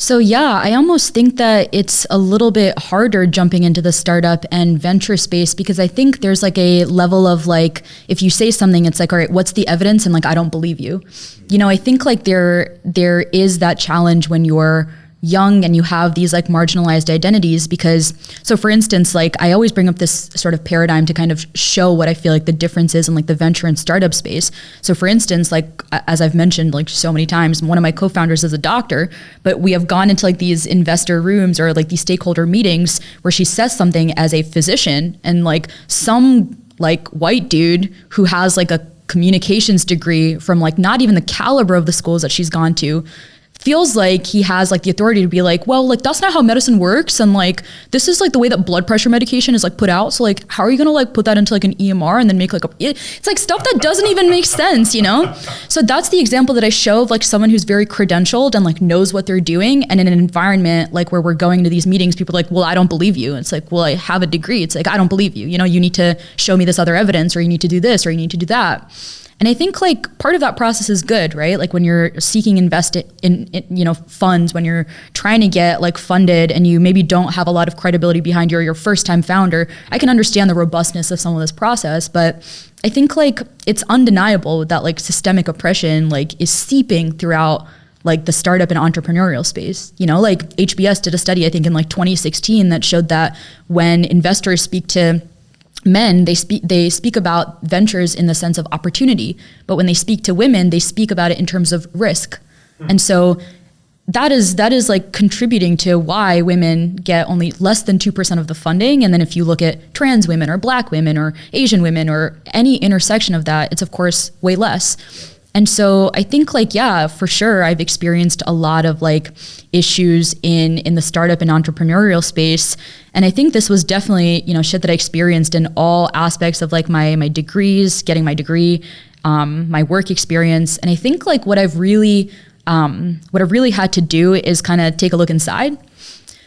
So yeah, I almost think that it's a little bit harder jumping into the startup and venture space, because I think there's like a level of like, if you say something, it's like, all right, what's the evidence? And like, I don't believe you. You know, I think like there is that challenge when you're young and you have these like marginalized identities, because so for instance, like I always bring up this sort of paradigm to kind of show what I feel like the difference is in like the venture and startup space. So for instance, like as I've mentioned like so many times, one of my co-founders is a doctor, but we have gone into like these investor rooms or like these stakeholder meetings where she says something as a physician, and like some like white dude who has like a communications degree from like not even the caliber of the schools that she's gone to feels like he has like the authority to be like, well, like that's not how medicine works, and like this is like the way that blood pressure medication is like put out, so like how are you gonna like put that into like an EMR and then make like it's like stuff that doesn't even make sense, you know? So that's the example that I show of like someone who's very credentialed and like knows what they're doing, and in an environment like where we're going to these meetings, people are like, well, I don't believe you. And it's like, well, I have a degree. It's like, I don't believe you, you know, you need to show me this other evidence, or you need to do this, or you need to do that. And I think like part of that process is good, right? Like when you're seeking invest in you know, funds, when you're trying to get like funded and you maybe don't have a lot of credibility behind you, or your first time founder, I can understand the robustness of some of this process. But I think like it's undeniable that like systemic oppression like is seeping throughout like the startup and entrepreneurial space. You know, like HBS did a study, I think in like 2016, that showed that when investors speak to men, they speak about ventures in the sense of opportunity, but when they speak to women, they speak about it in terms of risk. And so that is like contributing to why women get only less than 2% of the funding. And then if you look at trans women or Black women or Asian women or any intersection of that, it's of course way less. And so I think like, yeah, for sure, I've experienced a lot of like issues in the startup and entrepreneurial space. And I think this was definitely, you know, shit that I experienced in all aspects of like my degrees, getting my degree, my work experience. And I think like what I've really had to do is kind of take a look inside,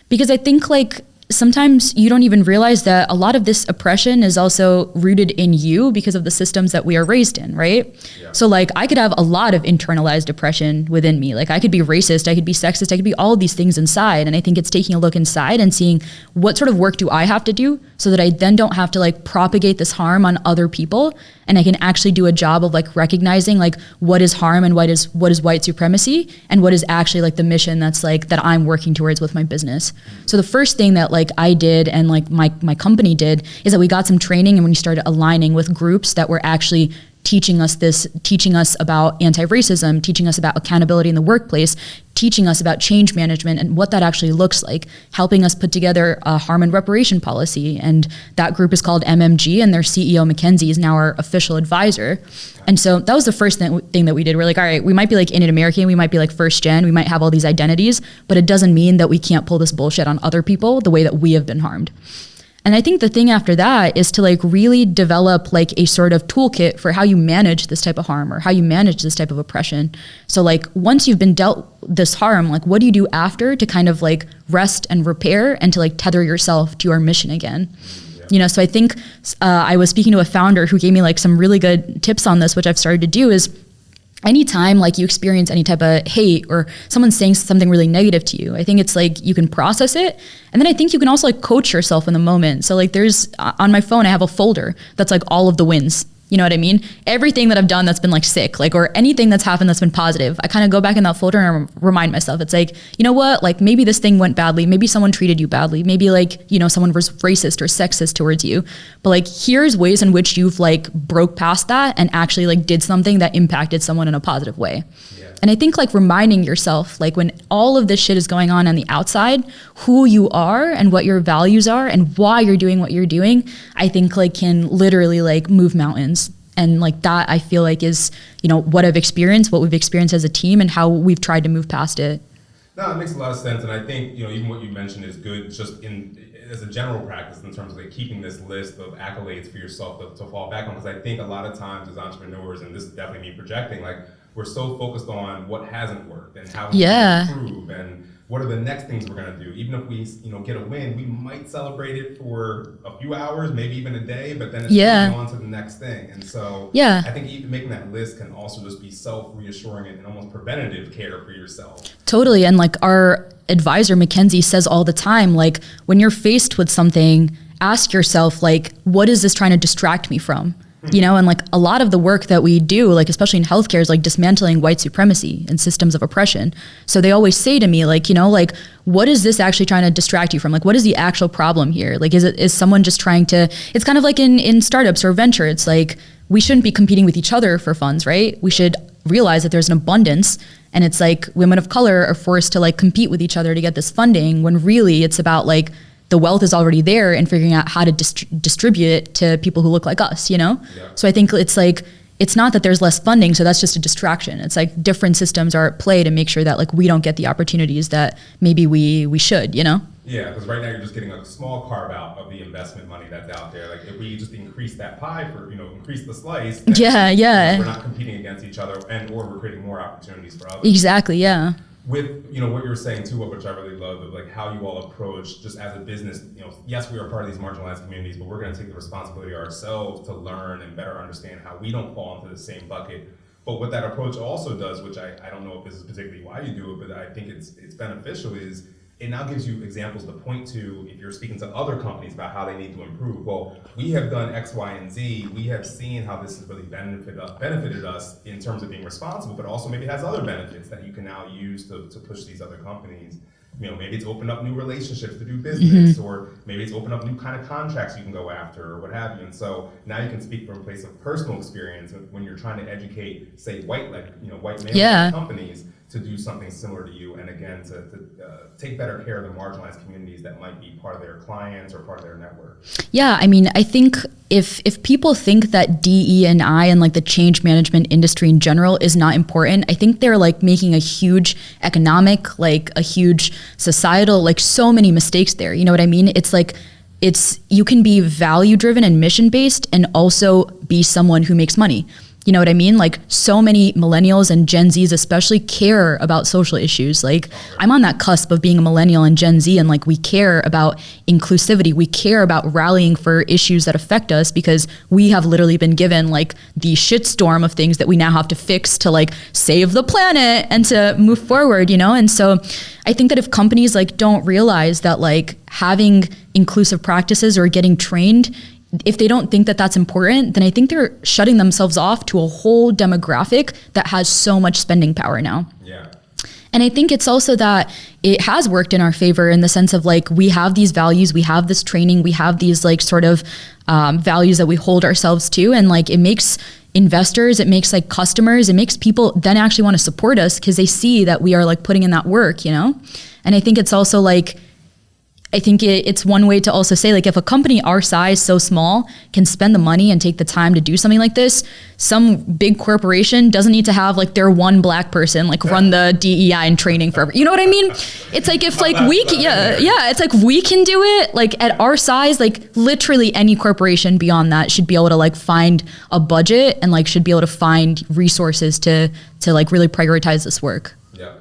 because I think like sometimes you don't even realize that a lot of this oppression is also rooted in you because of the systems that we are raised in, right? Yeah. So like I could have a lot of internalized oppression within me. Like I could be racist, I could be sexist, I could be all of these things inside. And I think it's taking a look inside and seeing what sort of work do I have to do so that I then don't have to like propagate this harm on other people. And I can actually do a job of like recognizing like what is harm and what is white supremacy, and what is actually like the mission that's like that I'm working towards with my business. So the first thing that like I did and like my company did is that we got some training, and we started aligning with groups that were actually teaching us about anti-racism, teaching us about accountability in the workplace, teaching us about change management and what that actually looks like, helping us put together a harm and reparation policy. And that group is called MMG, and their CEO, Mackenzie, is now our official advisor. And so that was the first thing that we did. We're like, all right, we might be like Indian American, we might be like first gen, we might have all these identities, but it doesn't mean that we can't pull this bullshit on other people the way that we have been harmed. And I think the thing after that is to like really develop like a sort of toolkit for how you manage this type of harm or how you manage this type of oppression. So like once you've been dealt this harm, like what do you do after to kind of like rest and repair and to like tether yourself to your mission again? Yeah. You know, so I think I was speaking to a founder who gave me like some really good tips on this, which I've started to do is anytime like you experience any type of hate or someone saying something really negative to you, I think it's like you can process it. And then I think you can also like coach yourself in the moment. So like there's on my phone, I have a folder that's like all of the wins. You know what I mean? Everything that I've done that's been like sick, like, or anything that's happened that's been positive, I kind of go back in that folder and remind myself, it's like, you know what, like maybe this thing went badly. Maybe someone treated you badly. Maybe like, you know, someone was racist or sexist towards you, but like, here's ways in which you've like broke past that and actually like did something that impacted someone in a positive way. Yeah. And I think like reminding yourself, like when all of this shit is going on the outside, who you are and what your values are and why you're doing what you're doing, I think like can literally like move mountains. And like that, I feel like is, you know, what I've experienced, what we've experienced as a team and how we've tried to move past it. No, it makes a lot of sense. And I think, you know, even what you mentioned is good just as a general practice in terms of like keeping this list of accolades for yourself to fall back on. Because I think a lot of times as entrepreneurs, and this is definitely me projecting, like we're so focused on what hasn't worked and how we can improve and what are the next things we're going to do. Even if we, you know, get a win, we might celebrate it for a few hours, maybe even a day, but then it's moving on to the next thing. And so I think even making that list can also just be self-reassuring and almost preventative care for yourself. Totally. And like advisor, Mackenzie, says all the time, like, when you're faced with something, ask yourself, like, what is this trying to distract me from? You know, and like a lot of the work that we do, like especially in healthcare, is like dismantling white supremacy and systems of oppression. So they always say to me, like, you know, like, what is this actually trying to distract you from? Like, what is the actual problem here? Like, is someone just trying to, it's kind of like in startups or venture, it's like, we shouldn't be competing with each other for funds, right? We should realize that there's an abundance, and it's like women of color are forced to like compete with each other to get this funding, when really it's about like, the wealth is already there and figuring out how to distribute it to people who look like us, you know? Yeah. So I think it's like, it's not that there's less funding, so that's just a distraction. It's like different systems are at play to make sure that like we don't get the opportunities that maybe we should, you know? Yeah, because right now you're just getting a small carve out of the investment money that's out there. Like if we just increase that pie for, you know, increase the slice, then, yeah. We're not competing against each other, and or we're creating more opportunities for others. Exactly, yeah. With, you know, what you were saying too, which I really love, of like how you all approach just as a business, you know, yes, we are part of these marginalized communities, but we're going to take the responsibility ourselves to learn and better understand how we don't fall into the same bucket. But what that approach also does, which I don't know if this is particularly why you do it, but I think it's beneficial, is it now gives you examples to point to if you're speaking to other companies about how they need to improve. Well, we have done X, Y, and Z. We have seen how this has really benefited us in terms of being responsible, but also maybe has other benefits that you can now use to push these other companies. You know, maybe it's opened up new relationships to do business, or maybe it's opened up new kind of contracts you can go after, or what have you. And so now you can speak from a place of personal experience when you're trying to educate, say, white male companies to do something similar to you, and again, to take better care of the marginalized communities that might be part of their clients or part of their network. Yeah, I mean, I think if people think that DE&I and like the change management industry in general is not important, I think they're like making a huge economic, like a huge societal, like so many mistakes there. You know what I mean? It's like, you can be value driven and mission based and also be someone who makes money. You know what I mean? Like so many millennials and Gen Zs especially care about social issues. Like I'm on that cusp of being a millennial and Gen Z, and like we care about inclusivity. We care about rallying for issues that affect us because we have literally been given like the shitstorm of things that we now have to fix to like save the planet and to move forward, you know? And so I think that if companies like don't realize that like having inclusive practices or getting trained, if they don't think that that's important, then I think they're shutting themselves off to a whole demographic that has so much spending power now. Yeah. And I think it's also that it has worked in our favor in the sense of like, we have these values, we have this training, we have these like sort of values that we hold ourselves to. And like, it makes investors, it makes like customers, it makes people then actually want to support us because they see that we are like putting in that work, you know? And I think it's also like, I think it's one way to also say, like, if a company our size, so small, can spend the money and take the time to do something like this, some big corporation doesn't need to have like their one black person like run the DEI and training for, you know what I mean? It's like if like we can, it's like we can do it, like at our size, like literally any corporation beyond that should be able to like find a budget and like should be able to find resources to like really prioritize this work. Yeah.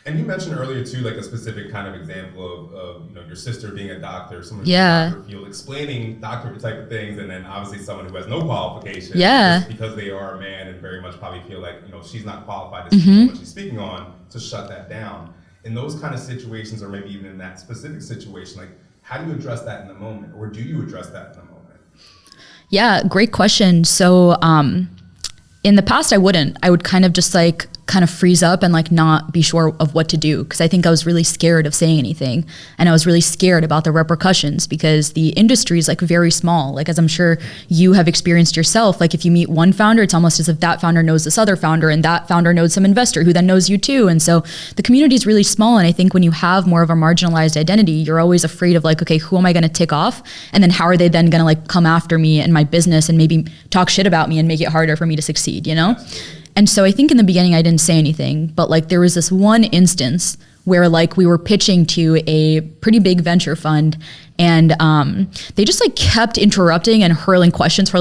And you mentioned earlier too, like a specific kind of example of you know, your sister being a doctor, someone in the doctor field, explaining doctor type of things, and then obviously someone who has no qualification, just because they are a man and very much probably feel like, you know, she's not qualified to speak on what she's speaking on, to shut that down. In those kind of situations, or maybe even in that specific situation, like how do you address that in the moment, or do you address that in the moment? Yeah, great question. So in the past, I would kind of just like kind of freeze up and like not be sure of what to do, because I think I was really scared of saying anything, and I was really scared about the repercussions because the industry is like very small. Like, as I'm sure you have experienced yourself, like if you meet one founder, it's almost as if that founder knows this other founder, and that founder knows some investor who then knows you too. And so the community is really small, and I think when you have more of a marginalized identity, you're always afraid of like, okay, who am I going to tick off, and then how are they then going to like come after me and my business and maybe talk shit about me and make it harder for me to succeed, you know? And so I think in the beginning I didn't say anything, but like there was this one instance where like we were pitching to a pretty big venture fund, And they just like kept interrupting and hurling questions.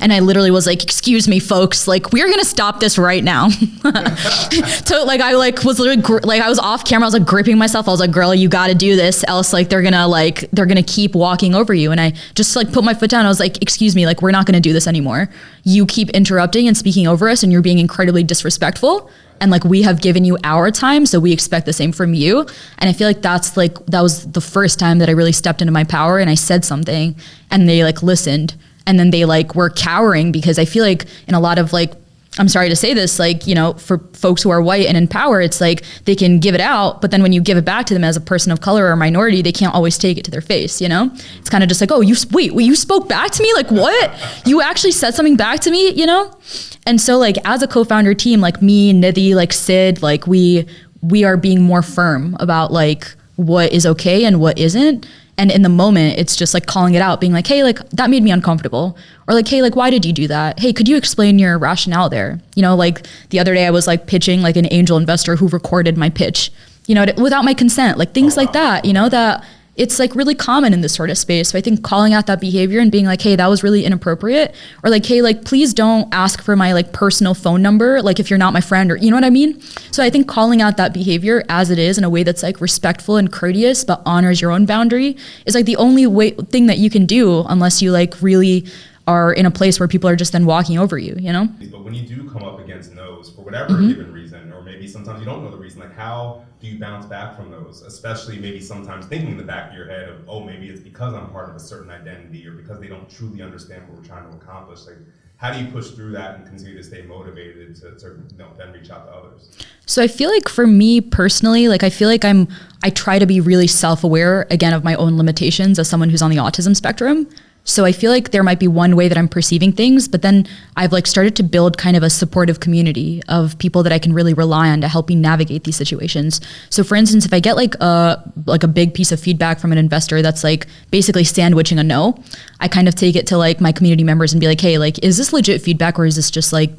And I literally was like, excuse me, folks, like we're gonna stop this right now. So like I like was literally like I was off camera, I was like gripping myself. I was like, girl, you gotta do this, else like they're gonna keep walking over you. And I just like put my foot down. I was like, excuse me, like we're not gonna do this anymore. You keep interrupting and speaking over us, and you're being incredibly disrespectful. And like we have given you our time, so we expect the same from you. And I feel like that was the first time that I really stepped into my power and I said something, and they like listened. And then they like were cowering, because I feel like in a lot of like, I'm sorry to say this, like, you know, for folks who are white and in power, it's like they can give it out, but then when you give it back to them as a person of color or minority, they can't always take it to their face, you know? It's kind of just like, oh, you spoke back to me? Like what? You actually said something back to me, you know? And so like as a co-founder team, like me, Nidhi, like Sid, like we are being more firm about like what is okay and what isn't. And in the moment, it's just like calling it out, being like, hey, like that made me uncomfortable. Or like, hey, like, why did you do that? Hey, could you explain your rationale there? You know, like the other day I was like pitching like an angel investor who recorded my pitch, you know, without my consent, like things like that, you know, that it's like really common in this sort of space. So I think calling out that behavior and being like, hey, that was really inappropriate. Or like, hey, like, please don't ask for my like personal phone number, like if you're not my friend, or you know what I mean? So I think calling out that behavior as it is in a way that's like respectful and courteous, but honors your own boundary is like the only thing that you can do, unless you like really are in a place where people are just then walking over you, you know? But when you do come up against no's for whatever given reason, or maybe sometimes you don't know the reason, like how do you bounce back from those? Especially maybe sometimes thinking in the back of your head of, oh, maybe it's because I'm part of a certain identity, or because they don't truly understand what we're trying to accomplish. Like, how do you push through that and continue to stay motivated to you know, then reach out to others? So I feel like for me personally, like I feel like I try to be really self-aware, again, of my own limitations as someone who's on the autism spectrum. So I feel like there might be one way that I'm perceiving things, but then I've like started to build kind of a supportive community of people that I can really rely on to help me navigate these situations. So for instance, if I get like a big piece of feedback from an investor that's like basically sandwiching a no, I kind of take it to like my community members and be like, hey, like, is this legit feedback, or is this just like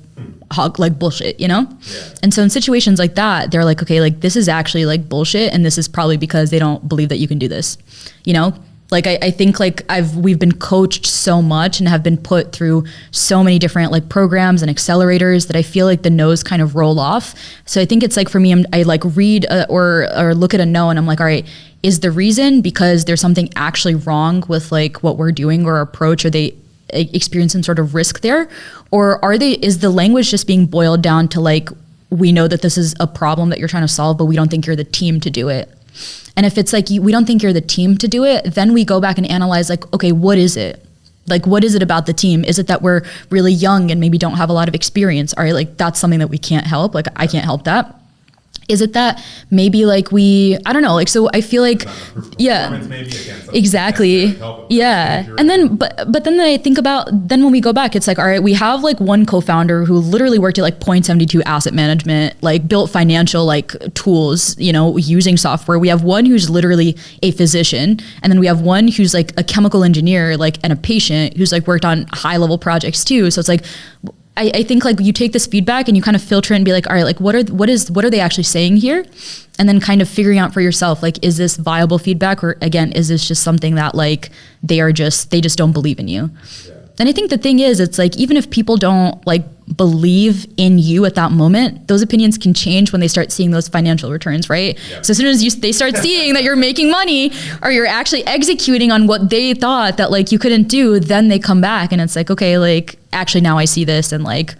bullshit, you know? Yeah. And so in situations like that, they're like, okay, like this is actually like bullshit, and this is probably because they don't believe that you can do this, you know? Like I think like we've been coached so much and have been put through so many different like programs and accelerators that I feel like the no's kind of roll off. So I think it's like for me, I like read or look at a no and I'm like, all right, is the reason because there's something actually wrong with like what we're doing or our approach? Are they experience some sort of risk there? Or is the language just being boiled down to like, we know that this is a problem that you're trying to solve, but we don't think you're the team to do it. And if it's like, we don't think you're the team to do it, then we go back and analyze like, okay, what is it? Like, what is it about the team? Is it that we're really young and maybe don't have a lot of experience? All right, like that's something that we can't help. Like I can't help that. Is it that maybe like I don't know, like, so I feel like, yeah, exactly. Yeah. And then, but then I think about, then when we go back, it's like, all right, we have like one co-founder who literally worked at like Point72 Asset Management, like built financial like tools, you know, using software. We have one who's literally a physician. And then we have one who's like a chemical engineer, like, and a patient who's like worked on high level projects too. So it's like, I think like you take this feedback and you kind of filter it and be like, all right, like what are they actually saying here? And then kind of figuring out for yourself, like, is this viable feedback? Or again, is this just something that like, they just don't believe in you? Yeah. And I think the thing is, it's like, even if people don't like believe in you at that moment, those opinions can change when they start seeing those financial returns, right? Yeah. So as soon as they start seeing that you're making money or you're actually executing on what they thought that like you couldn't do, then they come back and it's like, okay, like actually now I see this and like,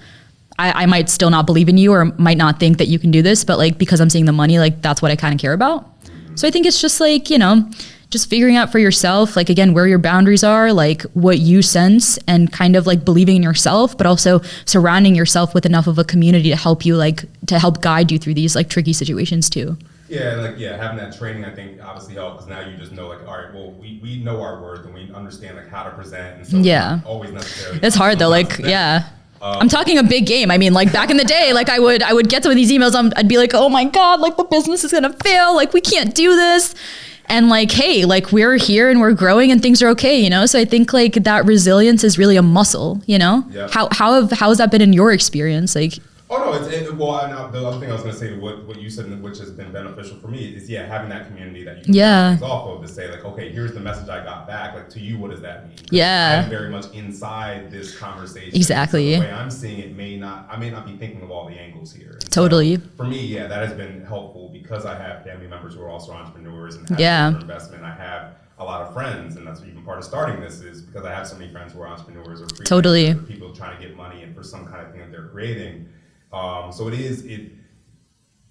I might still not believe in you or might not think that you can do this, but like, because I'm seeing the money, like that's what I kind of care about. So I think it's just like, you know, just figuring out for yourself, like, again, where your boundaries are, like what you sense and kind of like believing in yourself, but also surrounding yourself with enough of a community to help you, like, to help guide you through these like tricky situations too. Yeah, like, yeah, having that training, I think obviously helps because now you just know like, all right, well, we know our worth and we understand like how to present. And so yeah, always necessarily. It's hard though, like, yeah. I'm talking a big game. I mean, like back in the day, like I would get some of these emails. I'd be like, oh my God, like the business is going to fail. Like we can't do this. And like, hey, like we're here and we're growing and things are okay, you know? So I think like that resilience is really a muscle, you know? Yeah. How has that been in your experience? Like, Oh no, the other thing I was going to say, what you said, which has been beneficial for me, is having that community that you can bounce things off of to say like, okay, here's the message I got back. Like, to you, what does that mean? I'm very much inside this conversation. Exactly. So the way I'm seeing it I may not be thinking of all the angles here. And totally. So for me, that has been helpful because I have family members who are also entrepreneurs and have investment. I have a lot of friends, and that's even part of starting this is because I have so many friends who are entrepreneurs or totally or people trying to get money and for some kind of thing that they're creating. So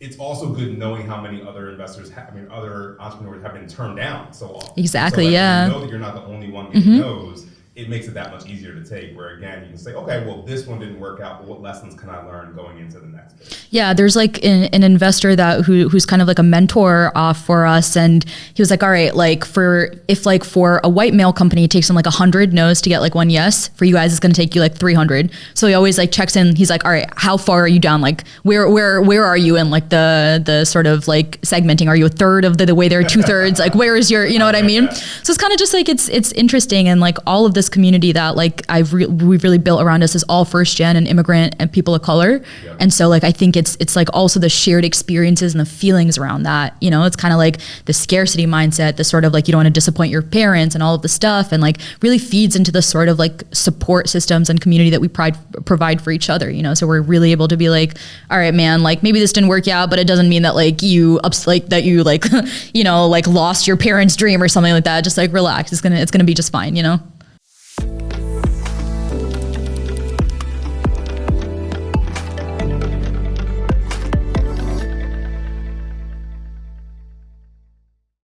it's also good knowing how many other other entrepreneurs have been turned down so often. Exactly, so, like, yeah. you know that you're not the only one getting those. It makes it that much easier to take, where again, you can say, okay, well, this one didn't work out, but what lessons can I learn going into the next bit? Yeah, there's like an investor who's kind of like a mentor for us, and he was like, all right, like for a white male company, it takes them like 100 no's to get like one yes. For you guys, it's going to take you like 300. So he always like checks in. He's like, all right, how far are you down? Like where are you in like the sort of like segmenting? Are you a third of the way there, 2/3? Like where is your, you know what I mean? So it's kind of just like it's interesting, and like all of this community that like we've really built around us is all first gen and immigrant and people of color. Yep. And so like I think it's like also the shared experiences and the feelings around that, you know. It's kind of like the scarcity mindset, the sort of like you don't want to disappoint your parents and all of the stuff, and like really feeds into the sort of like support systems and community that we provide for each other, you know. So we're really able to be like, all right, man, like maybe this didn't work out, but it doesn't mean that like you you know, like lost your parents' dream or something like that. Just like relax, it's gonna be just fine, you know.